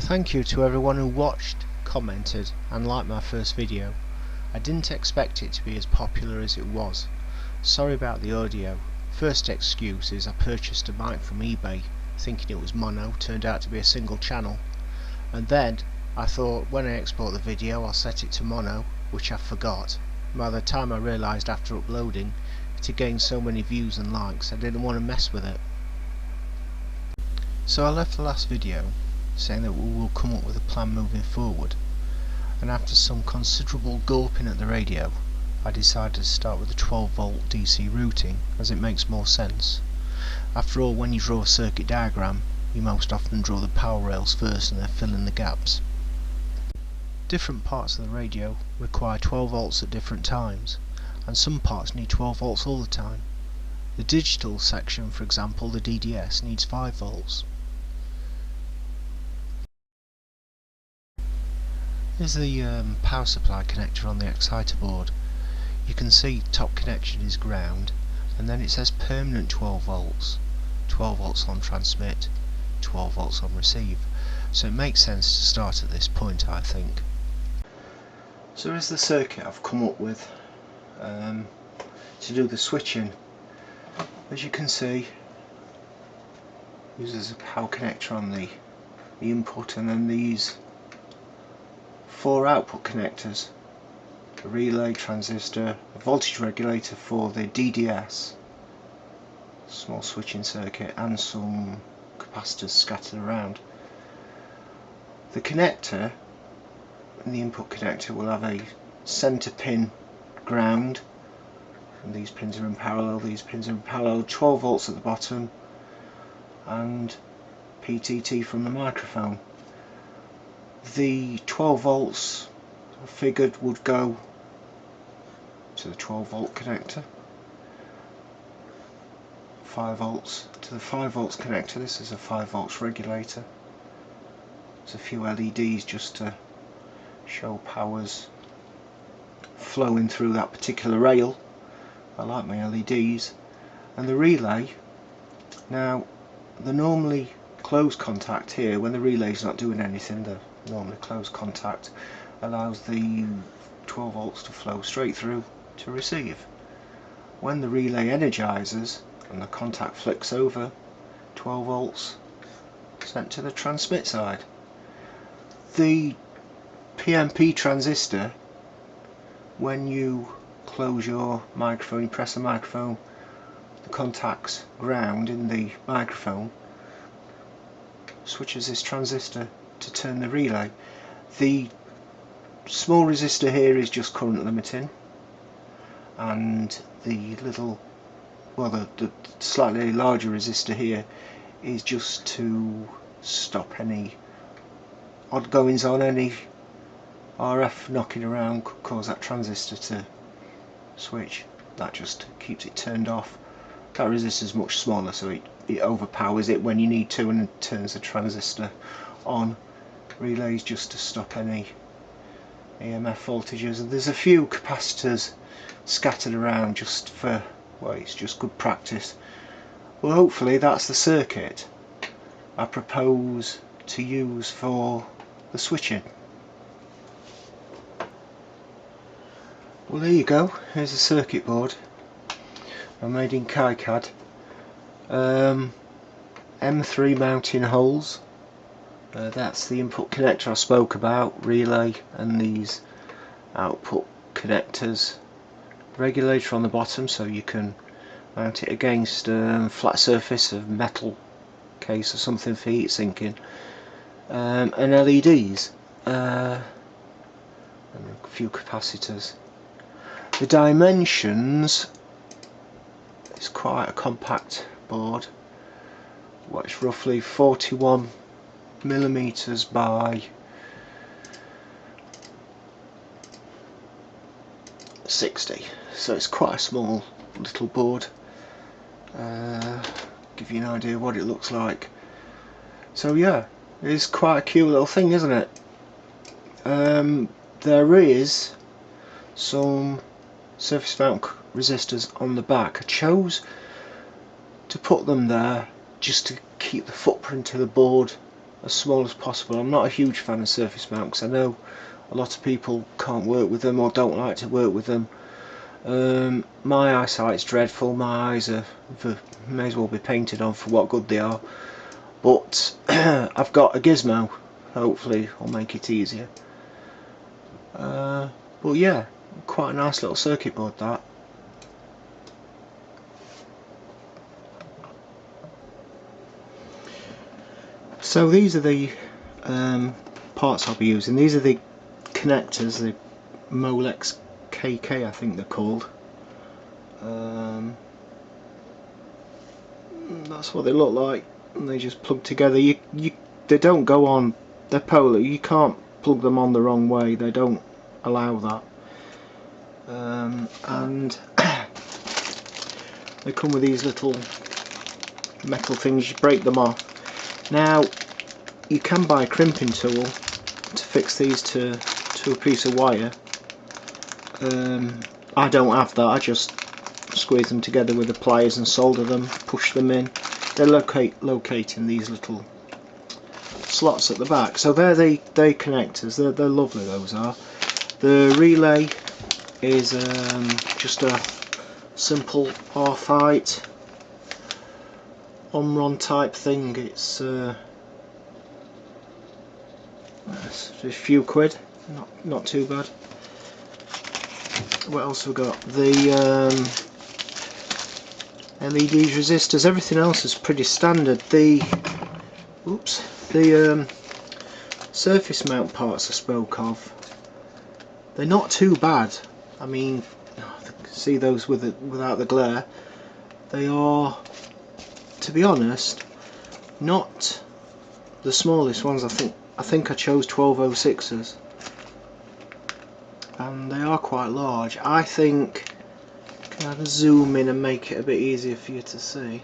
Thank you to everyone who watched, commented and liked my first video. I didn't expect it to be as popular as it was. Sorry about the audio. First excuse is I purchased a mic from eBay thinking it was mono, turned out to be a single channel. And then I thought when I export the video I'll set it to mono, which I forgot. By the time I realised after uploading it had gained so many views and likes I didn't want to mess with it. So I left the last video saying that we will come up with a plan moving forward, and after some considerable gulping at the radio I decided to start with the 12 volt DC routing as it makes more sense. After all, when you draw a circuit diagram you most often draw the power rails first and then fill in the gaps. Different parts of the radio require 12 volts at different times, and some parts need 12 volts all the time. The digital section, for example the DDS, needs 5 volts. Here's the power supply connector on the exciter board. You can see top connection is ground, and then it says permanent 12 volts. 12 volts on transmit, 12 volts on receive. So it makes sense to start at this point, I think. So here's the circuit I've come up with to do the switching. As you can see, uses a power connector on the input, and then these 4 output connectors, a relay, transistor, a voltage regulator for the DDS, small switching circuit, and some capacitors scattered around. The connector and the input connector will have a center pin ground, and these pins are in parallel, these pins are in parallel, 12 volts at the bottom, and PTT from the microphone. The 12 volts I figured would go to the 12 volt connector, 5 volts to the 5 volts connector. This is a 5 volts regulator. There's a few LEDs just to show powers flowing through that particular rail. I like my LEDs. And the relay, now the normally closed contact here, when the relay's not doing anything, the normally closed contact allows the 12 volts to flow straight through to receive. When the relay energizes and the contact flicks over, 12 volts sent to the transmit side. The PNP transistor, when you close your microphone, you press the microphone, the contact's ground in the microphone, switches this transistor to turn the relay. The small resistor here is just current limiting, and the little, well, the slightly larger resistor here is just to stop any odd goings on. Any RF knocking around could cause that transistor to switch. That just keeps it turned off. That resistor is much smaller, so it overpowers it when you need to and it turns the transistor on. Relays just to stop any EMF voltages, and there's a few capacitors scattered around just for, well, it's just good practice. Well, hopefully that's the circuit I propose to use for the switching. Well, there you go. Here's the circuit board I made in KiCad. M3 mounting holes. That's the input connector I spoke about, relay, and these output connectors. Regulator on the bottom so you can mount it against a flat surface of metal case or something for heat sinking. And LEDs, and a few capacitors. The dimensions, it's quite a compact board. It's roughly 41 millimeters by 60, so it's quite a small little board. Give you an idea what it looks like. So yeah, it's quite a cute little thing, isn't it? There is some surface mount resistors on the back. I chose to put them there just to keep the footprint of the board as small as possible. I'm not a huge fan of surface mount because I know a lot of people can't work with them or don't like to work with them. My eyesight's dreadful. My eyes may as well be painted on for what good they are. But I've got a gizmo. Hopefully, will make it easier. But yeah, quite a nice little circuit board that. So these are the parts I'll be using. These are the connectors, the Molex KK I think they're called. That's what they look like, and they just plug together. They don't go on, they're polar, you can't plug them on the wrong way, they don't allow that. And they come with these little metal things, you break them off. Now you can buy a crimping tool to fix these to a piece of wire. I don't have that, I just squeeze them together with the pliers and solder them, push them in. They're locate in these little slots at the back. So they're the connectors, they're lovely, those are. The relay is just a simple half-height Omron type thing. It's a few quid, not too bad. What else have we got? The LEDs, resistors, everything else is pretty standard. The surface mount parts I spoke of, they're not too bad. I mean, see those without the glare. They are, to be honest, not the smallest ones. I think I chose 1206s, and they are quite large. I think, can I zoom in and make it a bit easier for you to see?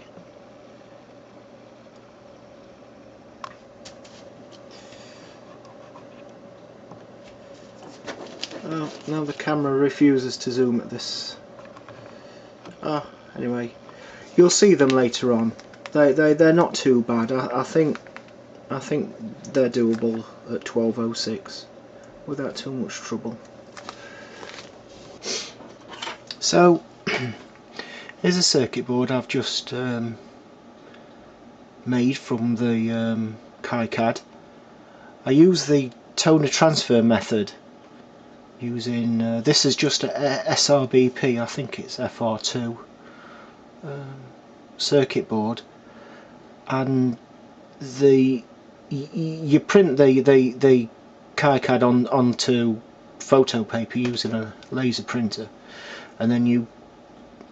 Oh, now the camera refuses to zoom at this. Anyway, you'll see them later on. They're not too bad. I think they're doable at 1206 without too much trouble. So here's a circuit board I've just made from the KiCad. I use the toner transfer method using this is just a SRBP, I think it's FR2 circuit board, and you print the KiCad onto photo paper using a laser printer, and then you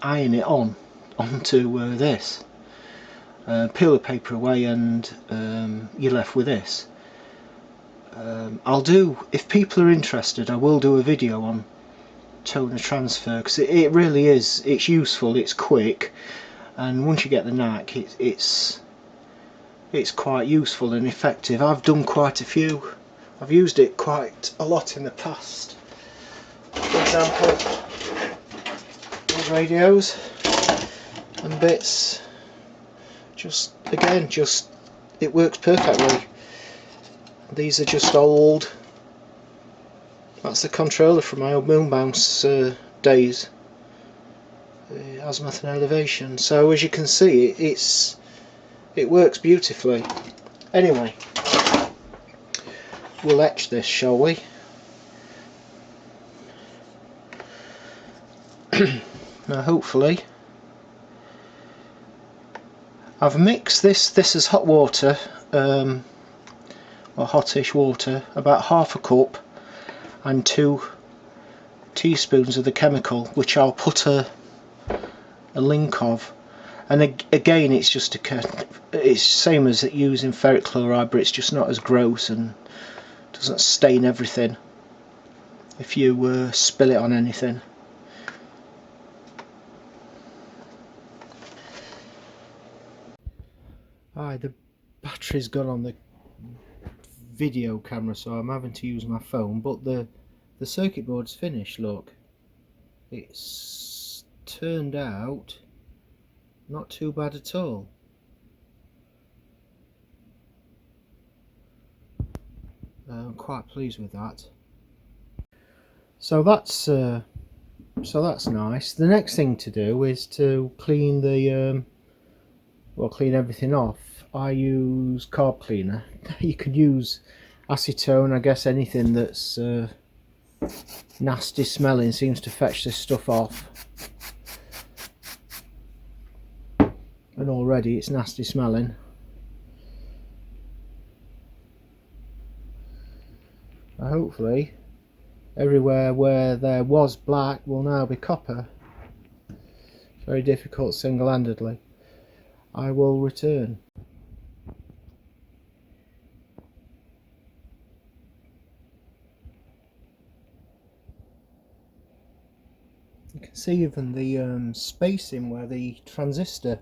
iron it onto this, peel the paper away, and you're left with this. I'll do, if people are interested, I will do a video on toner transfer, because it really is, it's useful, it's quick, and once you get the knack, it's quite useful and effective. I've done quite a few. I've used it quite a lot in the past. For example, these radios and bits, just it works perfectly. These are just old, that's the controller from my old moon bounce days, azimuth and elevation. So as you can see, it works beautifully. Anyway, we'll etch this, shall we? Now hopefully I've mixed this is hot water, or hottish water, about half a cup, and 2 teaspoons of the chemical, which I'll put a link of. And again, it's just it's same as using ferric chloride, but it's just not as gross and doesn't stain everything if you spill it on anything. The battery's gone on the video camera, so I'm having to use my phone, but the circuit board's finished. Look, it's turned out not too bad at all. I'm quite pleased with that. So that's nice. The next thing to do is to clean the clean everything off. I use carb cleaner. You could use acetone, I guess. Anything that's nasty smelling seems to fetch this stuff off, and already it's nasty smelling. Hopefully everywhere where there was black will now be copper. Very difficult single-handedly. I will return. You can see even the spacing where the transistor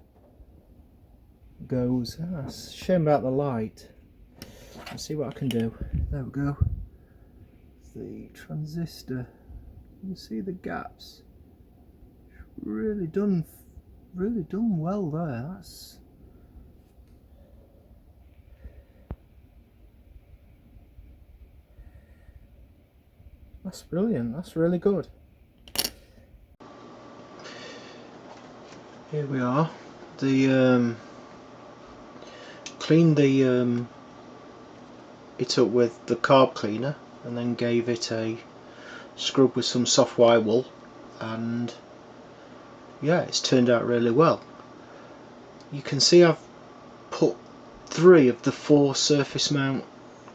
goes. It's a shame about the light. Let's see what I can do. There we go. The transistor. You can see the gaps. Really done well there. That's brilliant. That's really good. Here we are. The cleaned the it up with the carb cleaner, and then gave it a scrub with some soft white wool, and yeah, it's turned out really well. You can see I've put 3 of the 4 surface mount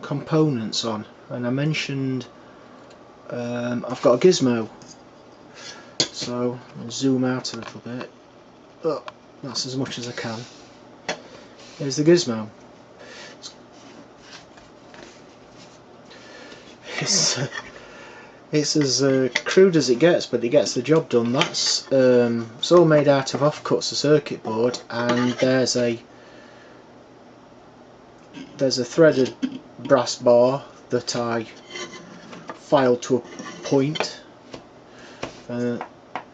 components on, and I mentioned I've got a gizmo, so I'll zoom out a little bit. Oh, that's as much as I can. Here's the gizmo. It's as crude as it gets, but it gets the job done. That's it's all made out of offcuts of circuit board, and there's a threaded brass bar that I filed to a point. Of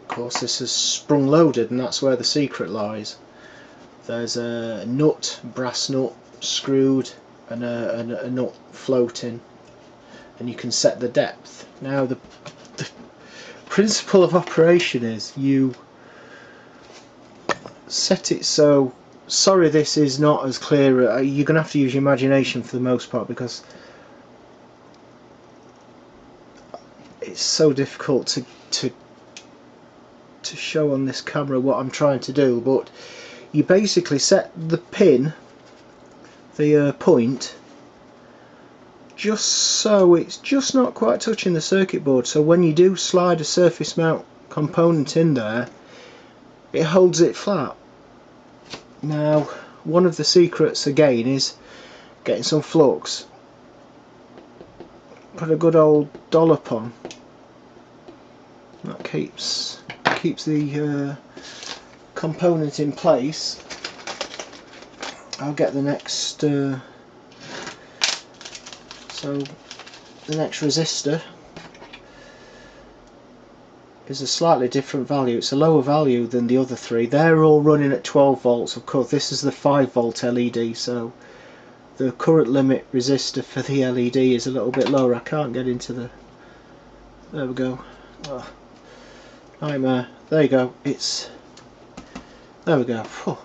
course, this is sprung loaded, and that's where the secret lies. There's a nut, brass nut, screwed, and a nut floating, and you can set the depth. Now the principle of operation is you set it so, sorry this is not as clear, you're going to have to use your imagination for the most part, because it's so difficult to show on this camera what I'm trying to do. But you basically set the pin, the point, just so it's just not quite touching the circuit board, so when you do slide a surface mount component in there, it holds it flat. Now, one of the secrets again is getting some flux. Put a good old dollop on. That keeps the component in place. I'll get the next so the next resistor is a slightly different value. It's a lower value than the other 3. They're all running at 12 volts. Of course, this is the 5 volt LED, so the current limit resistor for the LED is a little bit lower. I can't get into the... There we go. Oh, nightmare. There you go. There we go. Whew.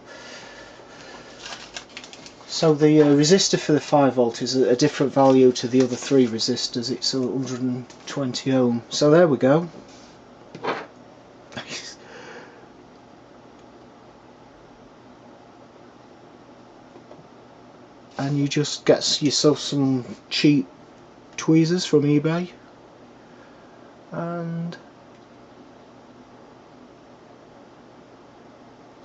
So the resistor for the 5 volt is a different value to the other 3 resistors. It's 120 ohm. So there we go. And you just get yourself some cheap tweezers from eBay and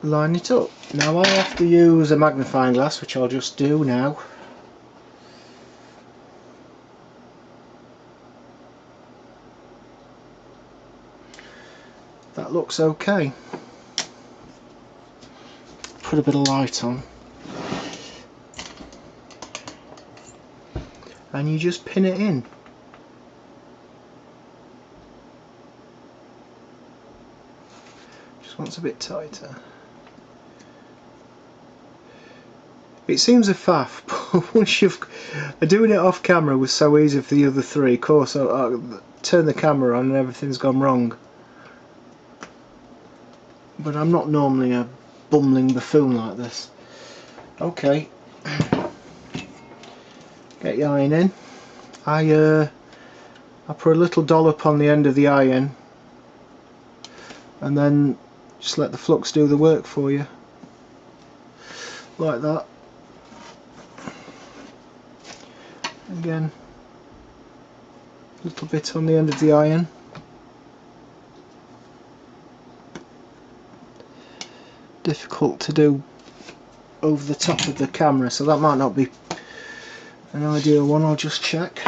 line it up. Now I have to use a magnifying glass, which I'll just do now. That looks okay. Put a bit of light on, and you just pin it in. Just wants a bit tighter. It seems a faff, but once you've doing it off camera was so easy for the other three. Of course, I turn the camera on and everything's gone wrong. But I'm not normally a bumbling buffoon like this. Okay, get your iron in. I put a little dollop on the end of the iron, and then just let the flux do the work for you, like that. Again, a little bit on the end of the iron. Difficult to do over the top of the camera, so that might not be an ideal one. I'll just check.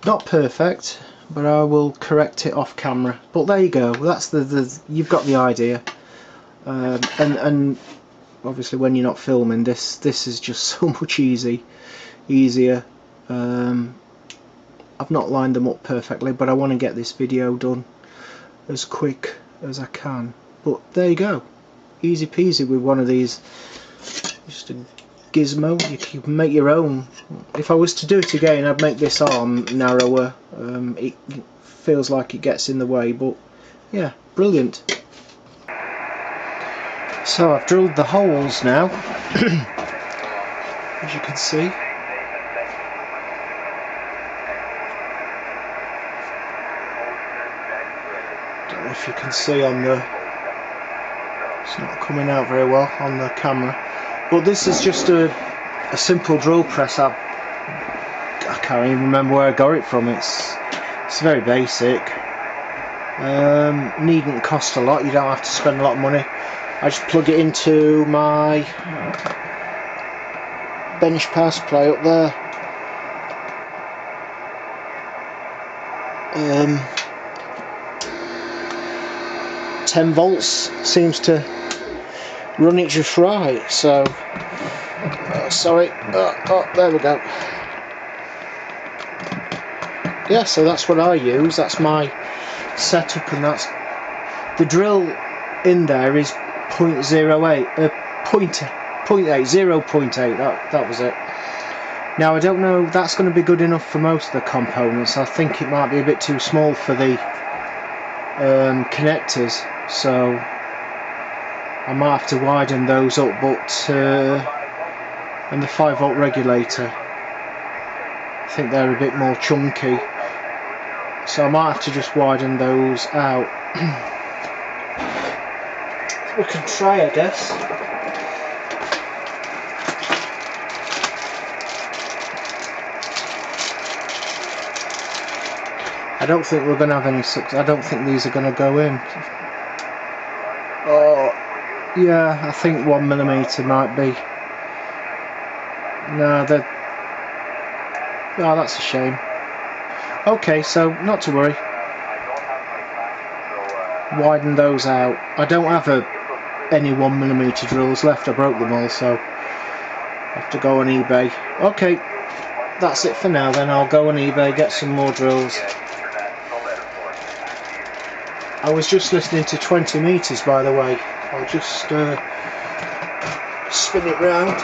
Not perfect, but I will correct it off camera. But there you go. That's you've got the idea. And obviously when you're not filming, this is just so much easier. I've not lined them up perfectly, but I want to get this video done as quick as I can. But there you go, easy peasy with one of these. Just a gizmo. You can make your own. If I was to do it again, I'd make this arm narrower. It feels like it gets in the way, but yeah, brilliant. So I've drilled the holes now, as you can see. Don't know if you can see on the, it's not coming out very well on the camera, but this is just a simple drill press. I can't even remember where I got it from. It's very basic. Needn't cost a lot. You don't have to spend a lot of money. I just plug it into my bench power supply up there. 10 volts seems to run it just right. So sorry, there we go. Yeah, so that's what I use. That's my setup, and that's the drill in there is 0.08, 0.8, that was it. Now I don't know, that's going to be good enough for most of the components. I think it might be a bit too small for the connectors, so I might have to widen those up. But and the 5-volt regulator, I think they're a bit more chunky, so I might have to just widen those out. We can try, I guess. I don't think we're going to have any success. I don't think these are going to go in. Oh, yeah, I think 1mm might be. No, oh, that's a shame. Okay, so not to worry. Widen those out. I don't have any 1mm drills left. I broke them all, so I have to go on eBay. Okay, that's it for now then. I'll go on eBay, get some more drills. I was just listening to 20 meters, by the way. I'll just spin it round.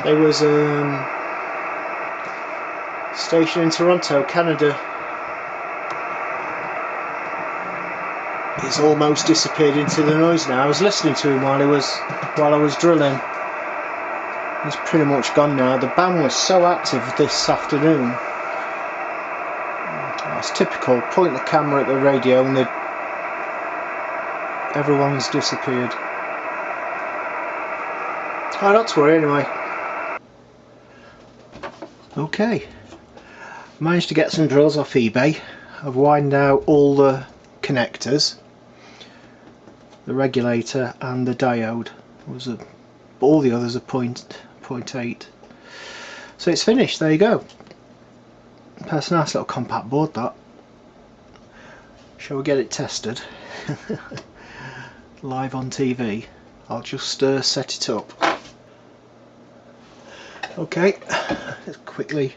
There was a station in Toronto, Canada. He's almost disappeared into the noise now. I was listening to him while I was drilling. He's pretty much gone now. The band was so active this afternoon. It's typical. Point the camera at the radio and everyone's disappeared. Oh, not to worry anyway. Okay, managed to get some drills off eBay. I've widened out all the connectors, the regulator and the diode. All the others are 0.8. So it's finished. There you go. That's a nice little compact board, that. Shall we get it tested? Live on TV. I'll just set it up. Okay, let's quickly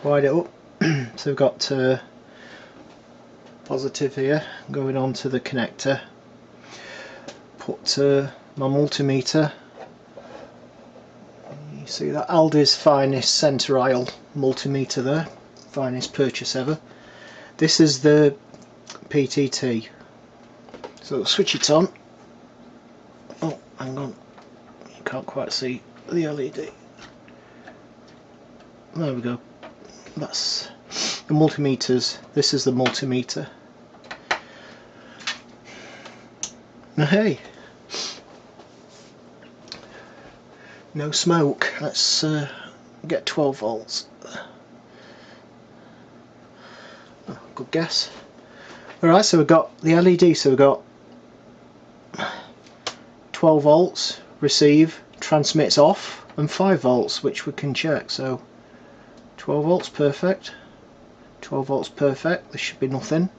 wide it up. So we've got positive here going on to the connector. Put my multimeter. You see that Aldi's finest centre aisle multimeter there, finest purchase ever. This is the PTT. So switch it on. Oh, hang on, you can't quite see the LED. There we go. That's the multimeters. This is the multimeter. Now hey, no smoke. Let's get 12 volts. Oh, good guess. Alright, so we've got the LED, so we've got 12 volts, receive, transmits off, and 5 volts, which we can check. So 12 volts, perfect. 12 volts, perfect. There should be nothing.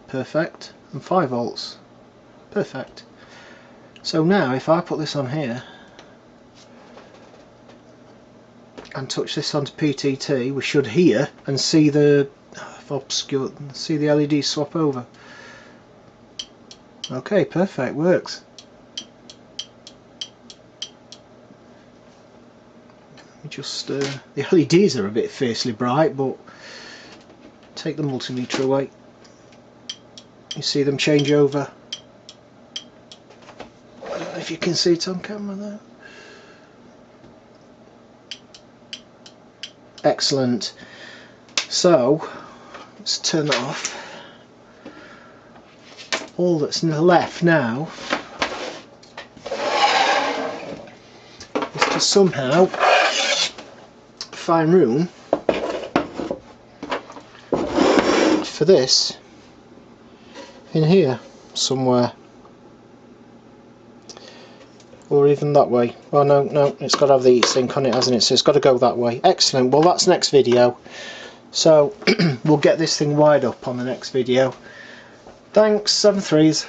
Perfect. And 5 volts. Perfect. So now if I put this on here and touch this onto PTT, we should hear and see the see the LED swap over. Okay, perfect, works. Just the LEDs are a bit fiercely bright, but take the multimeter away. You see them change over. I don't know if you can see it on camera there. Excellent. So let's turn that off. All that's left now is to somehow find room for this in here somewhere, or even that way. Oh no, it's got to have the heat sink on it, hasn't it? So it's got to go that way. Excellent. Well, that's next video, so we'll get this thing wired up on the next video. Thanks, 7 threes.